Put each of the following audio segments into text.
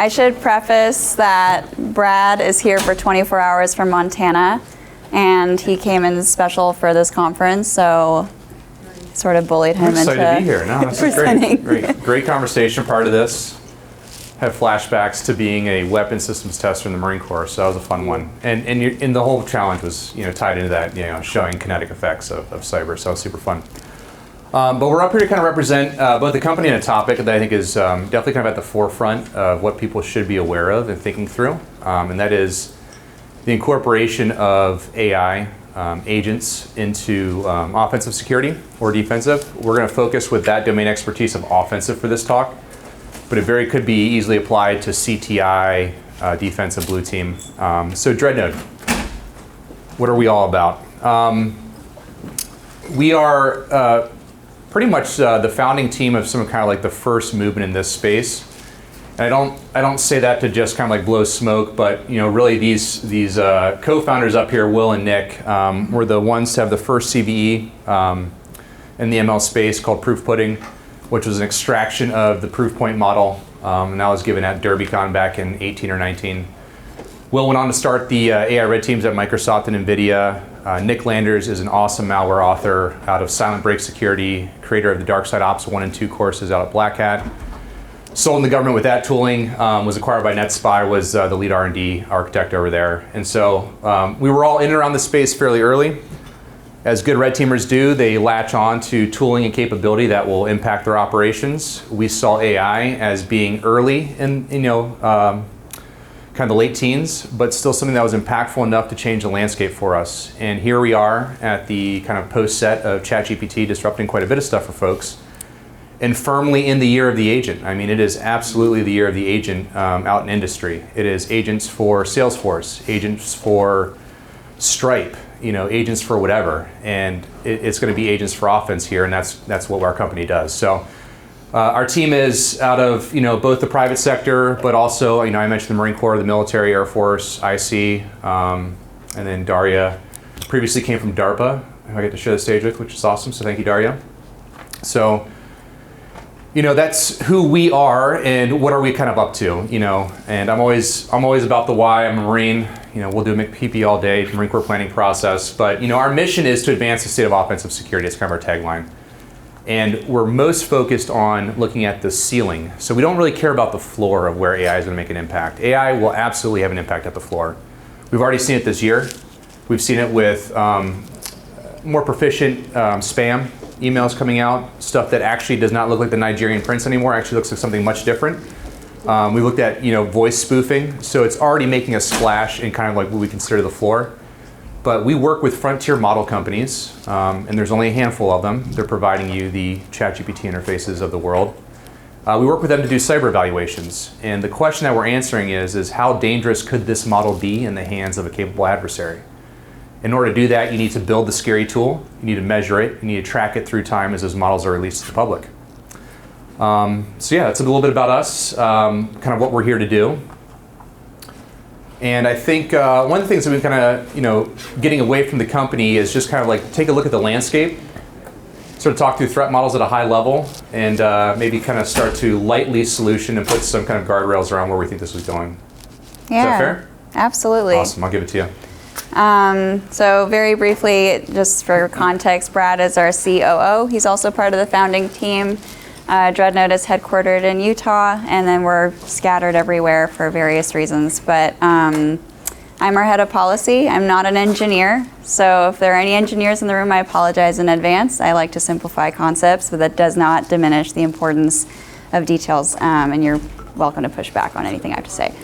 I should preface that Brad is here for 24 hours from Montana, and he came in special for this conference, so sort of bullied him into excited to be here. No, this is great conversation. Part of this had flashbacks to being a weapons systems tester in the Marine Corps, so that was a fun one. And the whole challenge was tied into that, showing kinetic effects of cyber, so it was super fun. But we're up here to kind of represent both the company and a topic that I think is definitely kind of at the forefront of what people should be aware of and thinking through, and that is the incorporation of AI agents into offensive security or defensive. We're going to focus with that domain expertise of offensive for this talk, but it could be easily applied to CTI, defensive blue team. So Dreadnode, what are we all about? We are pretty much the founding team of some kind of like the first movement in this space. And I don't say that to just kind of like blow smoke, but really these co-founders up here, Will and Nick, were the ones to have the first CVE in the ML space called proof pudding, which was an extraction of the proof point model, and that was given at DerbyCon back in 18 or 19. Will went on to start the AI Red Teams at Microsoft and NVIDIA. Nick Landers is an awesome malware author out of Silent Break Security, creator of the Dark Side Ops 1 and 2 courses out at Black Hat. Sold in the government with that tooling, was acquired by NetSpy, was the lead R&D architect over there. And so we were all in and around the space fairly early. As good red teamers do, they latch on to tooling and capability that will impact their operations. We saw AI as being early in, kind of the late teens, but still something that was impactful enough to change the landscape for us. And here we are at the kind of post set of ChatGPT disrupting quite a bit of stuff for folks. And firmly in the year of the agent. I mean, it is absolutely the year of the agent out in industry. It is agents for Salesforce, agents for Stripe, agents for whatever. And it's going to be agents for offense here, and that's what our company does. So our team is out of both the private sector, but also I mentioned the Marine Corps, the military, Air Force, IC, and then Daria previously came from DARPA, who I get to share the stage with, which is awesome. So thank you, Daria. So. That's who we are and what are we kind of up to, and I'm always about the why. I'm a Marine, we'll do MCPA all day, Marine Corps planning process, but our mission is to advance the state of offensive security. It's kind of our tagline. And we're most focused on looking at the ceiling. So we don't really care about the floor of where AI is going to make an impact. AI will absolutely have an impact at the floor. We've already seen it this year. We've seen it with more proficient spam emails coming out, stuff that actually does not look like the Nigerian prince anymore, actually looks like something much different. We looked at voice spoofing, so it's already making a splash in kind of like what we consider the floor. But we work with frontier model companies, and there's only a handful of them. They're providing you the ChatGPT interfaces of the world. We work with them to do cyber evaluations, and the question that we're answering is how dangerous could this model be in the hands of a capable adversary? In order to do that, you need to build the scary tool, you need to measure it, you need to track it through time as those models are released to the public. So yeah, that's a little bit about us, kind of what we're here to do. And I think one of the things that we've kind of, getting away from the company is just kind of like take a look at the landscape, sort of talk through threat models at a high level, and maybe kind of start to lightly solution and put some kind of guardrails around where we think this is going. Yeah, is that fair? Absolutely. Awesome, I'll give it to you. So very briefly, just for context, Brad is our COO. He's also part of the founding team. Dreadnode is headquartered in Utah, and then we're scattered everywhere for various reasons. But I'm our head of policy. I'm not an engineer, so if there are any engineers in the room, I apologize in advance. I like to simplify concepts, but that does not diminish the importance of details, and you're welcome to push back on anything I have to say.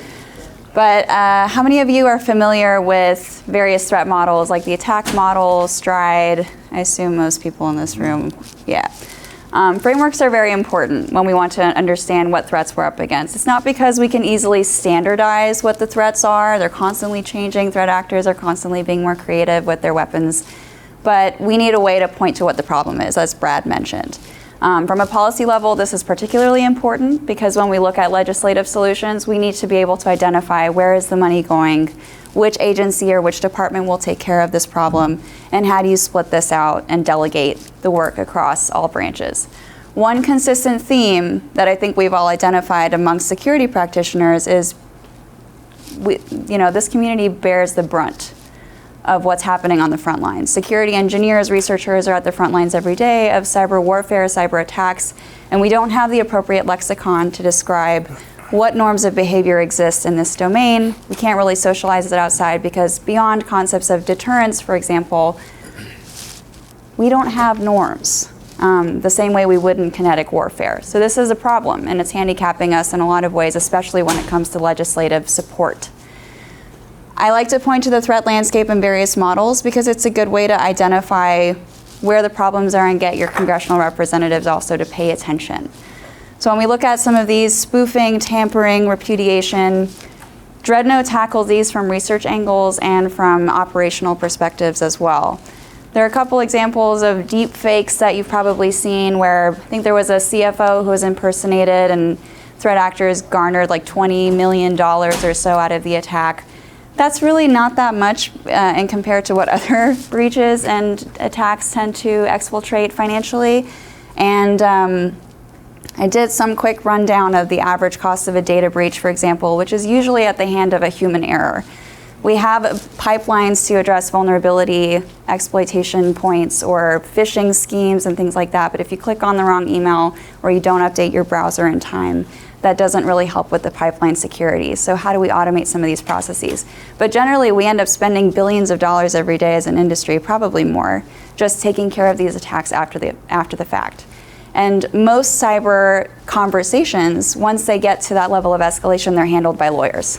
But how many of you are familiar with various threat models like the attack model, Stride? I assume most people in this room, yeah. Frameworks are very important when we want to understand what threats we're up against. It's not because we can easily standardize what the threats are. They're constantly changing. Threat actors are constantly being more creative with their weapons. But we need a way to point to what the problem is, as Brad mentioned. From a policy level, this is particularly important because when we look at legislative solutions, we need to be able to identify where is the money going, which agency or which department will take care of this problem, and how do you split this out and delegate the work across all branches. One consistent theme that I think we've all identified amongst security practitioners is this community bears the brunt of what's happening on the front lines. Security engineers, researchers are at the front lines every day of cyber warfare, cyber attacks, and we don't have the appropriate lexicon to describe what norms of behavior exist in this domain. We can't really socialize it outside because beyond concepts of deterrence, for example, we don't have norms the same way we would in kinetic warfare. So this is a problem, and it's handicapping us in a lot of ways, especially when it comes to legislative support. I like to point to the threat landscape and various models because it's a good way to identify where the problems are and get your congressional representatives also to pay attention. So when we look at some of these, spoofing, tampering, repudiation, Dreadnode tackles these from research angles and from operational perspectives as well. There are a couple examples of deep fakes that you've probably seen where I think there was a CFO who was impersonated and threat actors garnered like $20 million or so out of the attack. That's really not that much and compared to what other breaches and attacks tend to exfiltrate financially. And I did some quick rundown of the average cost of a data breach, for example, which is usually at the hand of a human error. We have pipelines to address vulnerability exploitation points or phishing schemes and things like that, but if you click on the wrong email or you don't update your browser in time, that doesn't really help with the pipeline security. So how do we automate some of these processes? But generally, we end up spending billions of dollars every day as an industry, probably more, just taking care of these attacks after the fact. And most cyber conversations, once they get to that level of escalation, they're handled by lawyers.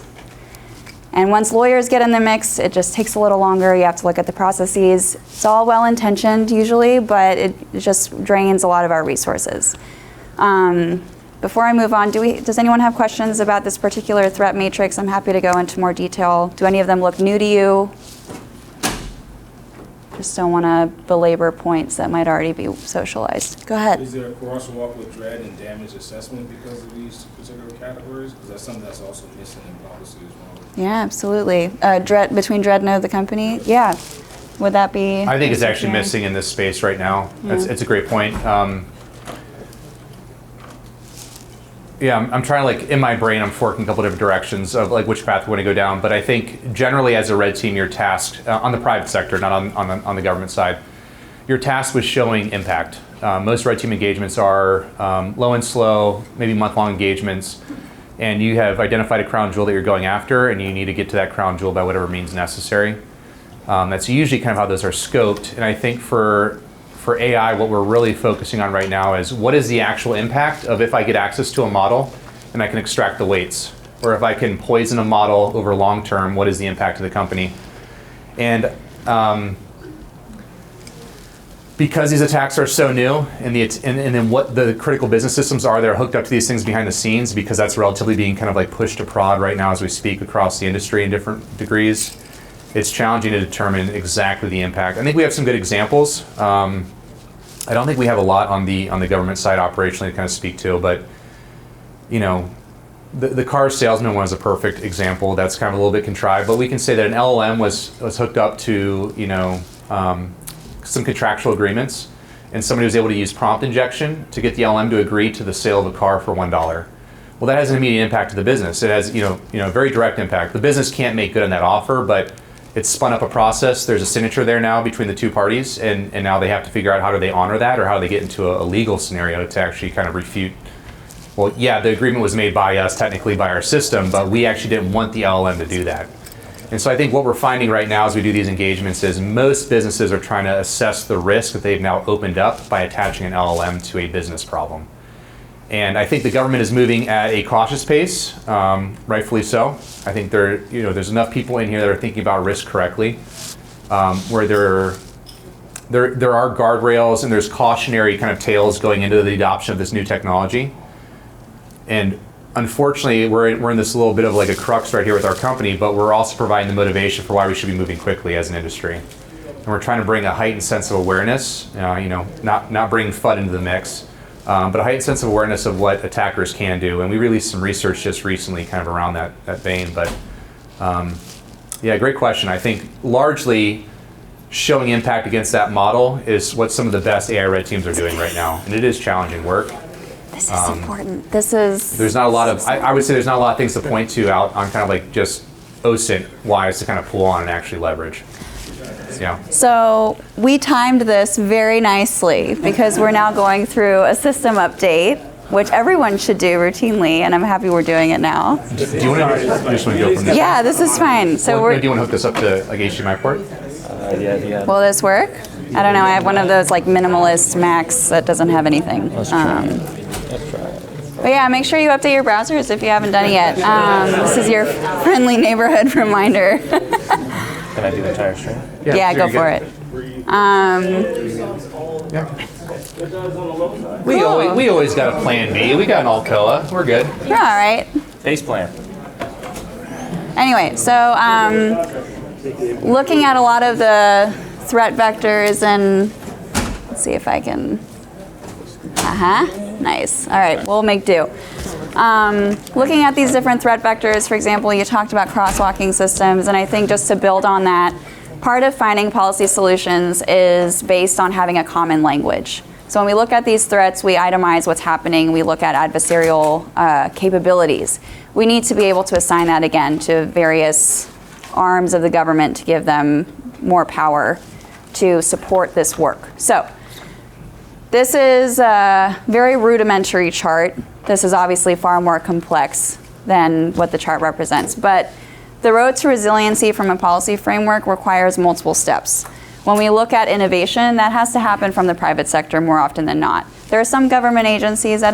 And once lawyers get in the mix, it just takes a little longer. You have to look at the processes. It's all well-intentioned usually, but it just drains a lot of our resources. Before I move on, does anyone have questions about this particular threat matrix? I'm happy to go into more detail. Do any of them look new to you? Just don't want to belabor points that might already be socialized. Go ahead. Is there a crosswalk with dread and damage assessment because of these particular categories? Because that's something that's also missing in policy as well. Yeah, absolutely. Between Dreadnode, the company? Yeah. Would that be? I think it's actually missing in this space right now. Yeah. It's a great point. I'm trying to in my brain, I'm forking a couple different directions of which path we want to go down. But I think generally as a red team, you're tasked on the private sector, not on the government side. You're tasked with showing impact. Most red team engagements are low and slow, maybe month-long engagements, and you have identified a crown jewel that you're going after, and you need to get to that crown jewel by whatever means necessary. That's usually kind of how those are scoped. And I think for AI, what we're really focusing on right now is what is the actual impact of if I get access to a model and I can extract the weights, or if I can poison a model over long term, what is the impact to the company? And because these attacks are so new, and then what the critical business systems are that are hooked up to these things behind the scenes, because that's relatively being kind of pushed to prod right now as we speak across the industry in different degrees, it's challenging to determine exactly the impact. I think we have some good examples. I don't think we have a lot on the government side operationally to kind of speak to, but the car salesman one is a perfect example. That's kind of a little bit contrived, but we can say that an LLM was hooked up to some contractual agreements, and somebody was able to use prompt injection to get the LLM to agree to the sale of a car for $1. Well, that has an immediate impact to the business. It has very direct impact. The business can't make good on that offer, but it's spun up a process. There's a signature there now between the two parties, and now they have to figure out how do they honor that, or how do they get into a legal scenario to actually kind of refute, well, yeah, the agreement was made by us, technically by our system, but we actually didn't want the LLM to do that. And so I think what we're finding right now as we do these engagements is most businesses are trying to assess the risk that they've now opened up by attaching an LLM to a business problem. And I think the government is moving at a cautious pace, rightfully so. I think there's enough people in here that are thinking about risk correctly, where there are guardrails and there's cautionary kind of tales going into the adoption of this new technology. And unfortunately, we're in this little bit of a crux right here with our company, but we're also providing the motivation for why we should be moving quickly as an industry. And we're trying to bring a heightened sense of awareness, not bringing FUD into the mix. But a heightened sense of awareness of what attackers can do. And we released some research just recently kind of around that vein. But great question. I think largely showing impact against that model is what some of the best AI red teams are doing right now. And it is challenging work. This is important. This is... There's not a lot of, I would say there's not a lot of things to point to out on kind of like just OSINT wise to kind of pull on and actually leverage. Yeah. So we timed this very nicely because we're now going through a system update, which everyone should do routinely, and I'm happy we're doing it now. Do you want to just want to go from this? Yeah, this is fine. So Do you want to hook this up to like HDMI port? Yeah. will this work? I don't know. I have one of those like minimalist Macs that doesn't have anything. Let's try it. But yeah, make sure you update your browsers if you haven't done it yet. This is your friendly neighborhood reminder. Can I do the entire stream? Yeah, go for it. We always got a plan B. We got an Alcoa. We're good. You're all right. Face plan. Anyway, so looking at a lot of the threat vectors and let's see if I can. Nice. All right, we'll make do. Looking at these different threat vectors, for example, you talked about crosswalking systems, and I think just to build on that, part of finding policy solutions is based on having a common language. So when we look at these threats, we itemize what's happening, we look at adversarial capabilities. We need to be able to assign that again to various arms of the government to give them more power to support this work. So this is a very rudimentary chart. This is obviously far more complex than what the chart represents, but the road to resiliency from a policy framework requires multiple steps. When we look at innovation, that has to happen from the private sector more often than not. There are some government agencies that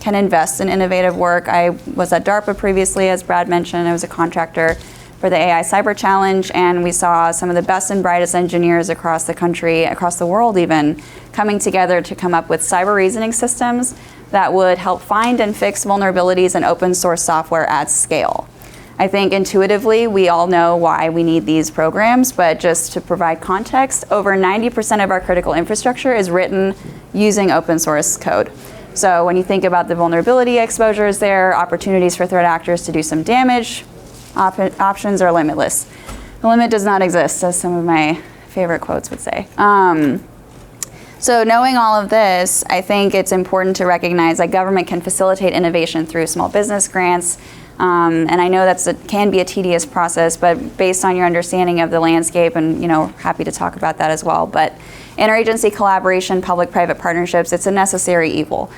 can invest in innovative work. I was at DARPA previously, as Brad mentioned. I was a contractor for the AI Cyber Challenge, and we saw some of the best and brightest engineers across the country, across the world even, coming together to come up with cyber reasoning systems that would help find and fix vulnerabilities in open source software at scale. I think intuitively we all know why we need these programs, but just to provide context, over 90% of our critical infrastructure is written using open source code. So when you think about the vulnerability exposures there, opportunities for threat actors to do some damage, options are limitless. The limit does not exist, as some of my favorite quotes would say. So knowing all of this, I think it's important to recognize that government can facilitate innovation through small business grants. And I know can be a tedious process, but based on your understanding of the landscape, and happy to talk about that as well. But interagency collaboration, public-private partnerships, it's a necessary evil.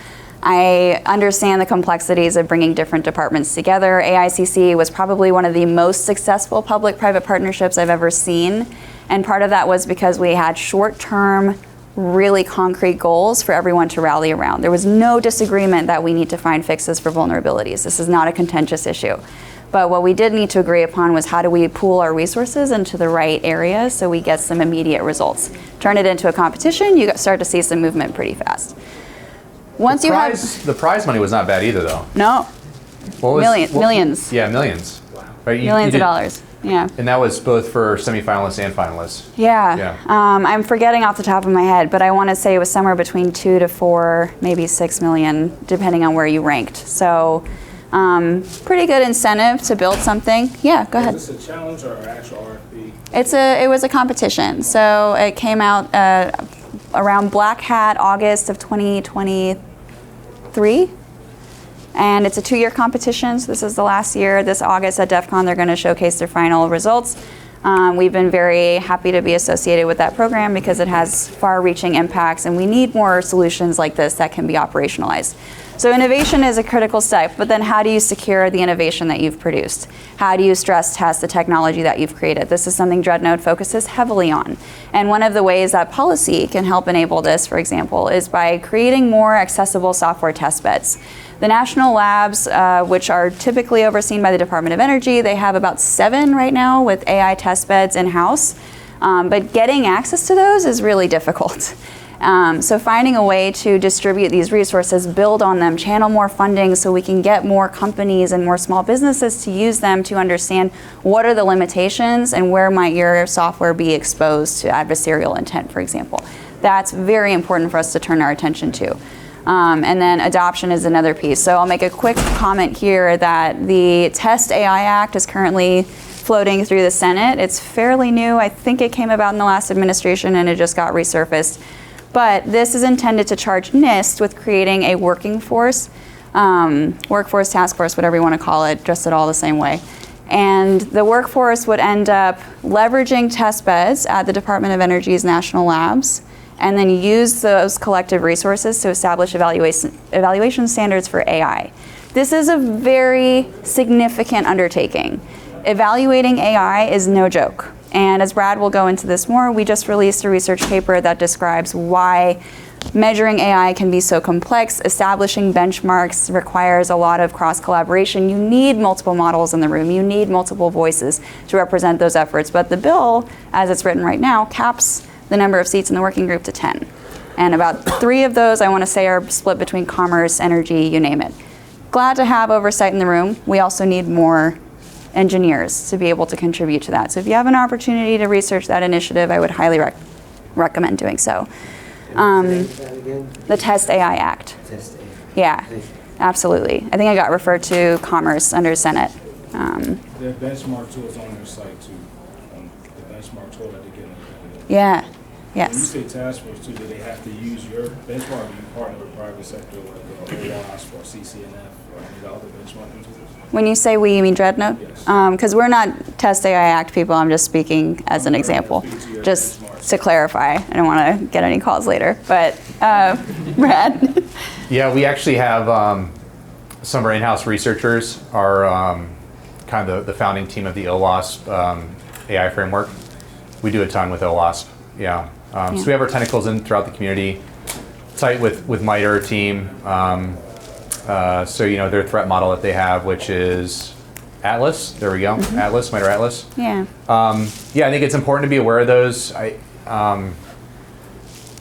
I understand the complexities of bringing different departments together. AICC was probably one of the most successful public-private partnerships I've ever seen. And part of that was because we had short-term, really concrete goals for everyone to rally around. There was no disagreement that we need to find fixes for vulnerabilities. This is not a contentious issue. But what we did need to agree upon was how do we pool our resources into the right areas so we get some immediate results. Turn it into a competition, you start to see some movement pretty fast. The prize money was not bad either, though. No. Millions. Yeah, millions. Right? Millions of dollars. Yeah. And that was both for semifinalists and finalists. Yeah. I'm forgetting off the top of my head, but I want to say it was somewhere between 2 to 4, maybe 6 million, depending on where you ranked. So pretty good incentive to build something. Yeah, go ahead. Is this a challenge or an actual RFP? It was a competition. So it came out around Black Hat, August of 2023. And it's a 2-year competition, so this is the last year. This August at DEF CON, they're going to showcase their final results. We've been very happy to be associated with that program because it has far-reaching impacts, and we need more solutions like this that can be operationalized. So innovation is a critical step, but then how do you secure the innovation that you've produced? How do you stress test the technology that you've created? This is something Dreadnode focuses heavily on. And one of the ways that policy can help enable this, for example, is by creating more accessible software test beds. The national labs, which are typically overseen by the Department of Energy, they have about 7 right now with AI test beds in-house. But getting access to those is really difficult. So finding a way to distribute these resources, build on them, channel more funding so we can get more companies and more small businesses to use them to understand what are the limitations and where might your software be exposed to adversarial intent, for example. That's very important for us to turn our attention to. And then adoption is another piece. So I'll make a quick comment here that the Test AI Act is currently floating through the Senate. It's fairly new. I think it came about in the last administration and it just got resurfaced. But this is intended to charge NIST with creating a workforce task force, whatever you want to call it, dress it all the same way. And the workforce would end up leveraging test beds at the Department of Energy's national labs and then use those collective resources to establish evaluation standards for AI. This is a very significant undertaking. Evaluating AI is no joke. And as Brad will go into this more, we just released a research paper that describes why measuring AI can be so complex. Establishing benchmarks requires a lot of cross-collaboration. You need multiple models in the room. You need multiple voices to represent those efforts. But the bill, as it's written right now, caps the number of seats in the working group to 10. And about 3 of those, I want to say, are split between commerce, energy, you name it. Glad to have oversight in the room. We also need more engineers to be able to contribute to that. So if you have an opportunity to research that initiative, I would highly recommend doing so. The Test AI Act. Test AI. Yeah, absolutely. I think I got referred to Commerce under Senate. Their benchmark tools on their site too. The benchmark tool that they get. Yeah, When you yes. say task force too, do they have to use your benchmark? Do you partner with private sector like OWASP or CCNF or any of the other benchmarking tools? When you say we, you mean Dreadnode? Yes. Because we're not Test AI Act people, I'm just speaking as an example. Just to clarify, I don't want to get any calls later, but Brad? Yeah, we actually have some of our in-house researchers are kind of the founding team of the OWASP AI framework. We do a ton with OWASP, yeah. So we have our tentacles in throughout the community, tight with MITRE team. So, you know, their threat model that they have, which is Atlas, there we go, Atlas, MITRE Atlas. Yeah. Yeah, I think it's important to be aware of those.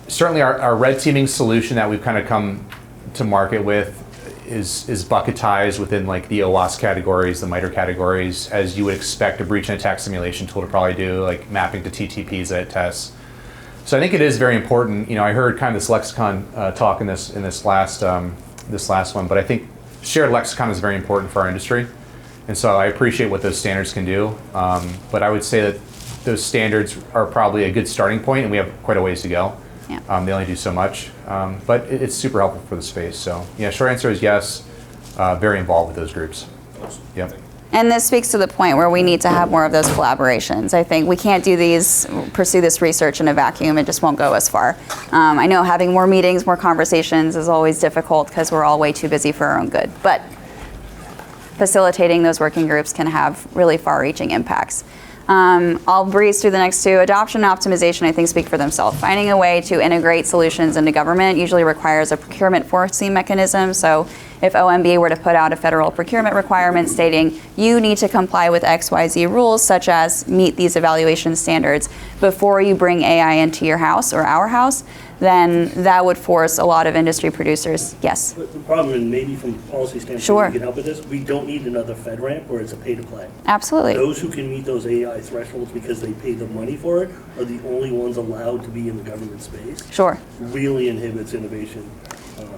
Certainly our red teaming solution that we've kind of come to market with is bucketized within like the OWASP categories, the MITRE categories, as you would expect a breach and attack simulation tool to probably do, like mapping to TTPs that it tests. So I think it is very important. You know, I heard kind of this lexicon talk in this last one, but I think shared lexicon is very important for our industry. And so I appreciate what those standards can do. But I would say that those standards are probably a good starting point, and we have quite a ways to go. Yeah. They only do so much, but it's super helpful for the space. So yeah, short answer is yes, very involved with those groups. Yep. And this speaks to the point where we need to have more of those collaborations. I think we can't pursue this research in a vacuum. It just won't go as far. I know having more meetings, more conversations is always difficult because we're all way too busy for our own good. But facilitating those working groups can have really far-reaching impacts. I'll breeze through the next 2. Adoption and optimization, I think, speak for themselves. Finding a way to integrate solutions into government usually requires a procurement forcing mechanism. So if OMB were to put out a federal procurement requirement stating you need to comply with XYZ rules, such as meet these evaluation standards before you bring AI into your house or our house, then that would force a lot of industry producers. Yes? But the problem, and maybe from a policy standpoint, Sure. we can help with this, we don't need another FedRAMP where it's a pay-to-play. Absolutely. Those who can meet those AI thresholds because they pay the money for it are the only ones allowed to be in the government space. Sure. Really inhibits innovation.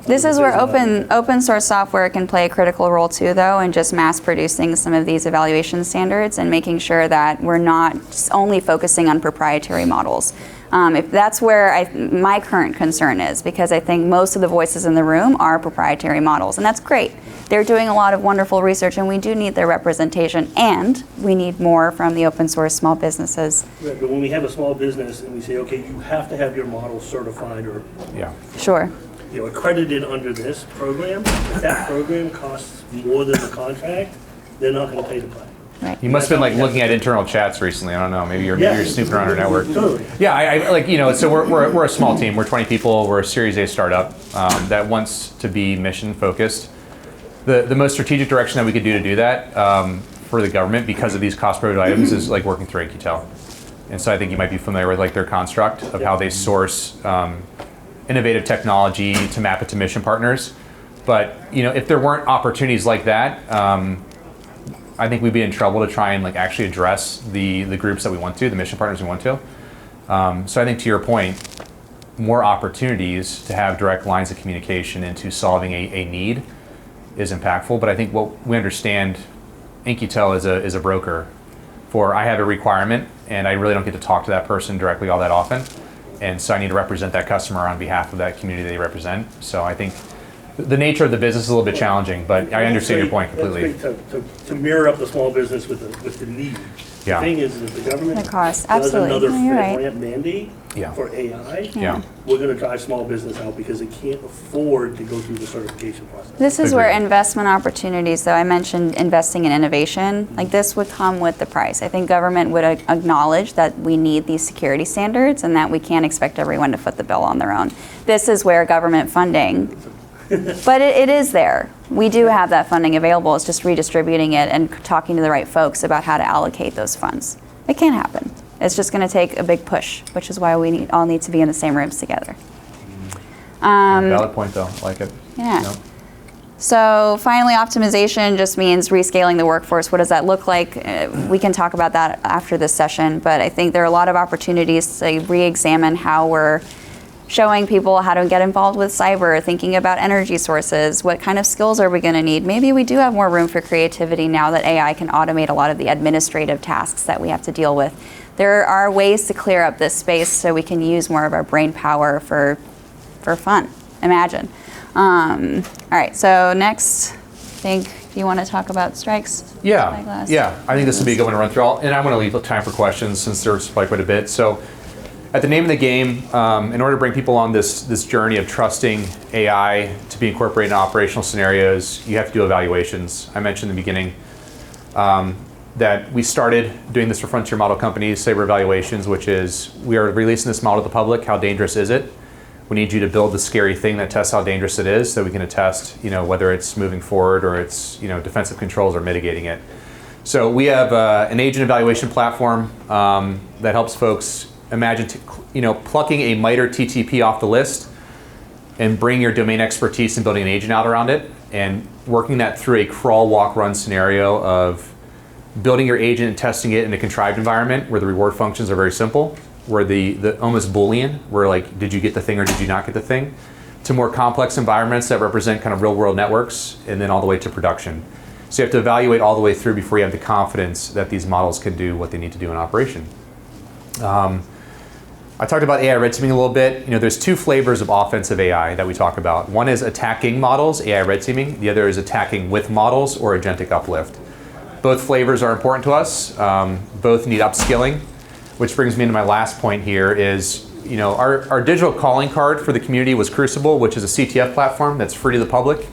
This is where open source software can play a critical role too, though, in just mass producing some of these evaluation standards and making sure that we're not just only focusing on proprietary models. If that's where my current concern is, because I think most of the voices in the room are proprietary models, and that's great. They're doing a lot of wonderful research, and we do need their representation, and we need more from the open source small businesses. Right, but when we have a small business and we say, okay, you have to have your model certified or Yeah. Sure. accredited under this program, if that program costs more than the contract, they're not going to pay to play. Right. You must have been like looking at internal chats recently. I don't know. Maybe you're snooping around our network. Totally. Yeah, I like, you know, so we're a small team. We're 20 people. We're a Series A startup that wants to be mission focused. The most strategic direction that we could do to do that for the government, because of these cost prohibitive items, is like working through AQTEL. And so I think you might be familiar with like their construct of how they source innovative technology to map it to mission partners. But you know, if there weren't opportunities like that, I think we'd be in trouble to try and like actually address the groups that we want to, the mission partners we want to. So I think to your point, more opportunities to have direct lines of communication into solving a need is impactful. But I think what we understand, AQTEL is a broker. for I have a requirement and I really don't get to talk to that person directly all that often. And so I need to represent that customer on behalf of that community they represent. So I think the nature of the business is a little bit challenging, but I understand your point completely. That's great to mirror up the small business with the need. Yeah. The thing is, if the government The cost, does absolutely. another No, you're right. FedRAMP mandate Yeah. for AI, Yeah. we're gonna drive small business out because it can't afford to go through the certification process. This is where Agreed. investment opportunities, though I mentioned investing in innovation, like this would come with the price. I think government would acknowledge that we need these security standards and that we can't expect everyone to foot the bill on their own. This is where government funding, but it is there. We do have that funding available. It's just redistributing it and talking to the right folks about how to allocate those funds. It can happen. It's just going to take a big push, which is why we all need to be in the same rooms together. Valid point though, I like it. Yeah. No. So finally, optimization just means rescaling the workforce. What does that look like? We can talk about that after this session, but I think there are a lot of opportunities to re-examine how we're showing people how to get involved with cyber, thinking about energy sources, what kind of skills are we going to need? Maybe we do have more room for creativity now that AI can automate a lot of the administrative tasks that we have to deal with. There are ways to clear up this space so we can use more of our brain power for fun. Imagine. All right, so next, I think you want to talk about strikes? Yeah, Spyglass? yeah. I think this will be a good one to run through. And I want to leave time for questions since there's quite a bit. So at the name of the game, in order to bring people on this journey of trusting AI to be incorporated in operational scenarios, you have to do evaluations. I mentioned in the beginning that we started doing this for frontier model companies, Sabre Evaluations, which is we are releasing this model to the public. How dangerous is it? We need you to build the scary thing that tests how dangerous it is so we can attest, whether it's moving forward or it's, defensive controls or mitigating it. So we have an agent evaluation platform that helps folks imagine, plucking a MITRE TTP off the list and bring your domain expertise and building an agent out around it and working that through a crawl, walk, run scenario of building your agent and testing it in a contrived environment where the reward functions are very simple, where the almost Boolean, where like, did you get the thing or did you not get the thing, to more complex environments that represent kind of real world networks, and then all the way to production. So you have to evaluate all the way through before you have the confidence that these models can do what they need to do in operation. I talked about AI red teaming a little bit. There's two flavors of offensive AI that we talk about. One is attacking models, AI red teaming. The other is attacking with models or agentic uplift. Both flavors are important to us. Both need upskilling, which brings me into my last point here is, our digital calling card for the community was Crucible, which is a CTF platform that's free to the public.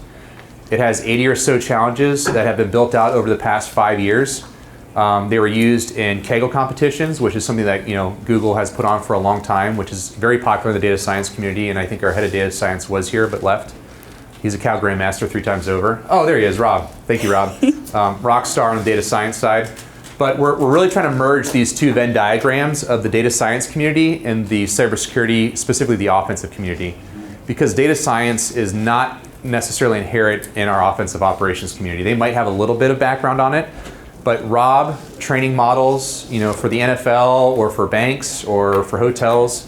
It has 80 or so challenges that have been built out over the past 5 years. They were used in Kaggle competitions, which is something that Google has put on for a long time, which is very popular in the data science community. And I think our head of data science was here but left. He's a Cal Grandmaster 3 times over. Oh, there he is, Rob. Thank you, Rob. Rock star on the data science side. But we're really trying to merge these two Venn diagrams of the data science community and the cybersecurity, specifically the offensive community, because data science is not necessarily inherent in our offensive operations community. They might have a little bit of background on it, but Rob training models, for the NFL or for banks or for hotels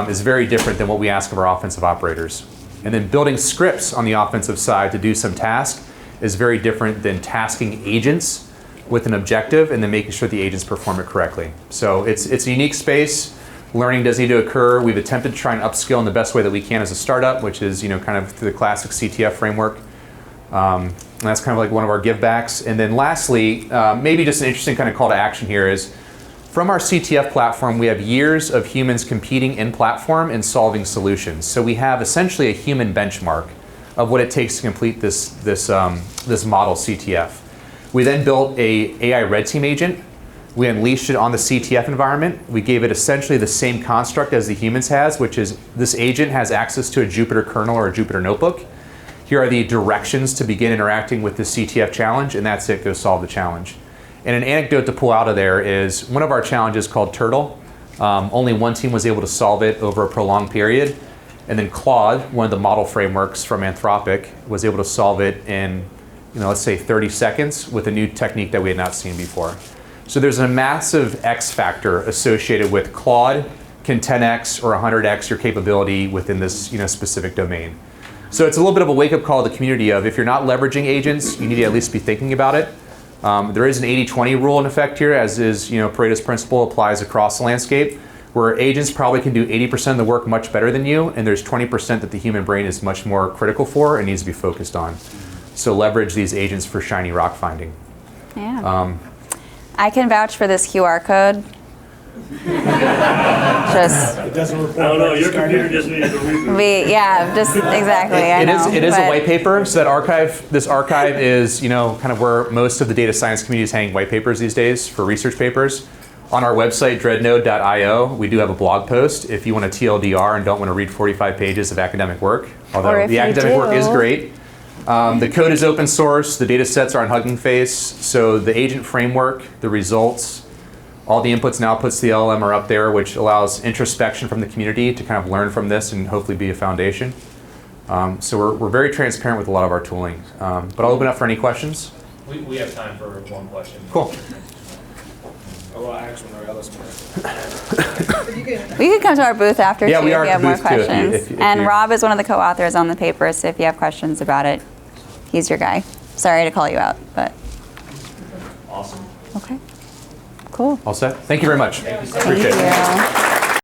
is very different than what we ask of our offensive operators. And then building scripts on the offensive side to do some task is very different than tasking agents with an objective and then making sure the agents perform it correctly. So it's a unique space. Learning does need to occur. We've attempted to try and upskill in the best way that we can as a startup, which is kind of through the classic CTF framework. And that's kind of like one of our givebacks. And then lastly, maybe just an interesting kind of call to action here is, from our CTF platform, we have years of humans competing in platform and solving solutions. So we have essentially a human benchmark of what it takes to complete this model CTF. We then built a AI red team agent. We unleashed it on the CTF environment. We gave it essentially the same construct as the humans has, which is this agent has access to a Jupyter kernel or a Jupyter notebook. Here are the directions to begin interacting with the CTF challenge, and that's it, go solve the challenge. And an anecdote to pull out of there is one of our challenges called Turtle. Only one team was able to solve it over a prolonged period. And then Claude, one of the model frameworks from Anthropic, was able to solve it in, let's say 30 seconds with a new technique that we had not seen before. So there's a massive X factor associated with Claude can 10X or 100X your capability within this specific domain. So it's a little bit of a wake-up call to the community of, if you're not leveraging agents, you need to at least be thinking about it. There is an 80-20 rule in effect here, as is, Pareto's principle applies across the landscape, where agents probably can do 80% of the work much better than you, and there's 20% that the human brain is much more critical for and needs to be focused on. So leverage these agents for shiny rock finding. Yeah. I can vouch for this QR code. Just It doesn't report. I don't know, your back to computer Skynet. just needs a reboot. just exactly. I know, It is a but- white paper, so this archive is, kind of where most of the data science community is hanging white papers these days for research papers. On our website, dreadnode.io, we do have a blog post if you want to TLDR and don't want to read 45 pages of academic work, Or although if the you academic work is do. great. The code is open source, the data sets are on Hugging Face, so the agent framework, the results, all the inputs and outputs to the LLM are up there, which allows introspection from the community to kind of learn from this and hopefully be a foundation. So we're very transparent with a lot of our tooling. But I'll open up for any questions. We have time for one question. Cool. Oh, well, actually, no, Ellis. We could come to our booth after Yeah, too we if are you at have the more booth, too, if you- questions. if And you- Rob is one of the co-authors on the paper, so if you have questions about it, he's your guy. Sorry to call you out, but Awesome. okay. Cool. All set? Thank you very much. Thank Appreciate it. you.